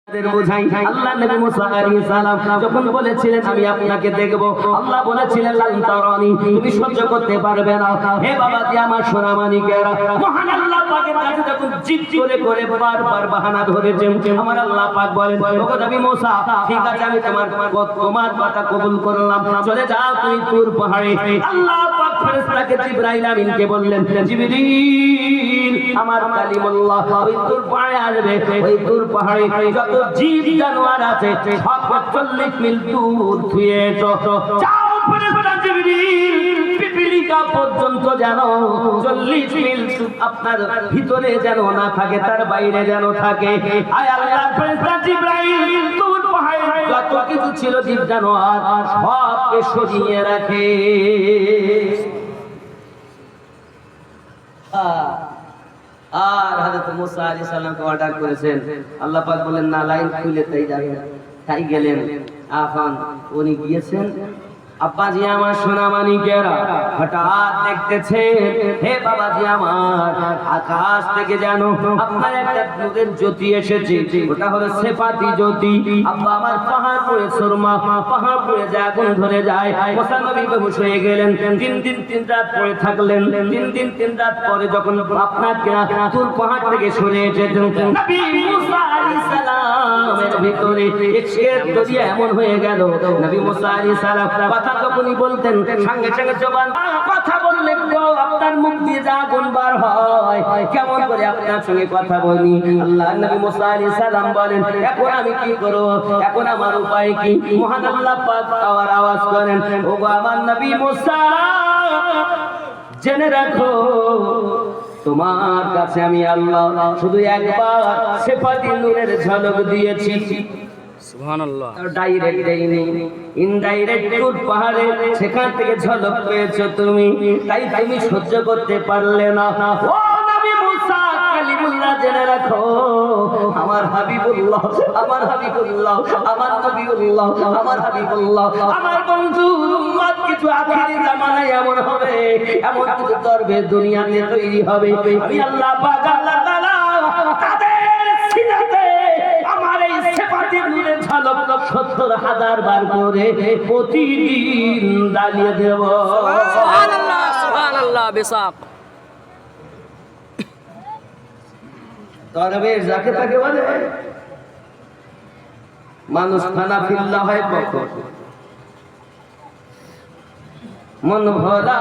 আল্লাহ নবী মুসা আলাইহিস সালাম যখন বলেছিলেন আমি আপনাকে দেখব, আল্লাহ বলেছিলেন লান তারানি, তুমি সহ্য করতে পারবে না। হে বাবাজি আমার সোনা মানিকেরা, মহান আল্লাহ পাকের কাছে যখন জিদ করে করে বারবার বাহানা ধরেছেন, আমার আল্লাহ পাক বলেন ওগো নবী মুসা, ঠিক আছে আমি তোমার কথা কবুল করলাম, চলে যাও তুমি তুর পাহাড়ে। আল্লাহ পাক ফেরেশতাকে জিবরাইল আমিনকে বললেন, জিবরিল আমার কালিমুল্লাহ ওই তুর পাহাড়ে আসবে, ওই তুর পাহাড়ে যত জীব জানোয়ার আছে সব 40 মিল দূর ধুয়ে যাও ফেরেশতা জিবরিল, পিপিলিকা পর্যন্ত যেন 40 মিল আপনার ভিতরে যেন না থাকে, তার বাইরে যেন থাকে। আয় আল্লাহর ফেরেশতা জিবরাইল তুর পাহাড়ে যত কিছু ছিল জীব জানোয়ার সবকে সরিয়ে রাখে। আর হযরত মুসা আলাইহিস সালামকে অর্ডার করেছেন, আল্লাহ পাক বলেন না লাইন খুলে তাই যাবেন, তাই গেলেন। এখন উনি গিয়েছেন, আব্বাজি আমার সোনা মানিকেরা হঠাৎ দেখতেছেন, হে বাবাজি আমার আকাশ থেকে যেন আপনার একটা নূরের জ্যোতি এসেছে, ওটা হলো সেফাতি জ্যোতি। আব্বা আমার পাহাড় পড়ে সুরমা, পাহাড় পড়ে যায় আগুন ধরে যায়। মুসা নবী বেহুশ হয়ে গেলেন, 3 দিন 3 রাত পড়ে থাকলেন। 3 দিন 3 রাত পরে যখন আপনাকে তুর পাহাড় থেকে সরে এসেছেন, নবী মুসা আলাইহিস সালামের ভিতরে ইশকের দরিয়া এমন হয়ে গেল, নবী মুসা আলাইহিস সালাম কথা যখনই বলতেন সঙ্গে সঙ্গে জবান কথা বললে আপনার মুখ দিয়ে যা আগুন বার হয়, কেমন করে আপনার সঙ্গে কথা বলি। আল্লাহ নবী মুসা আলাইহিস সালাম বলেন এখন আমি কি করব, এখন আমার উপায় কি? মহান আল্লাহ পাক আওয়াজ করেন, ওগো আমার নবী মুসা জেনে রাখো তোমার কাছে আমি আল্লাহ শুধু একবার সেফাতি নূরের ঝলক দিয়েছি, সুবহানাল্লাহ, ডাইরেক্ট দেইনি, ইনডাইরেক্ট তুর পাহাড়ে সেখান থেকে ঝলক পেয়েছো তুমি, তাই তুমি সহ্য করতে পারলে না। ও নবী মুসা কালিমুল্লাহ জেনে রাখো আমার হাবিবুল্লাহ, আমার হাবিবুল্লাহ, আমার নবীউল্লাহ, আমার হাবিবুল্লাহ, আমার বন্ধু উম্মত কিছু আখিরি জামানায় এমন হবে, এমন কিছু দরবে দুনিয়াতে তৈরি হবে, আমি আল্লাহ পাক আল্লাহ তাআলা তাদের সিনাতে আমার এই সেফাতি নূরের ঝলক 70,000 বার করে প্রতিদিন জ্বালিয়ে দেব। সুবহানাল্লাহ, সুবহানাল্লাহ। বেশক দরবেশ যাকে তাকে বলে, মানুষ খানা ফিল্লা হয় কখন, মন ভরা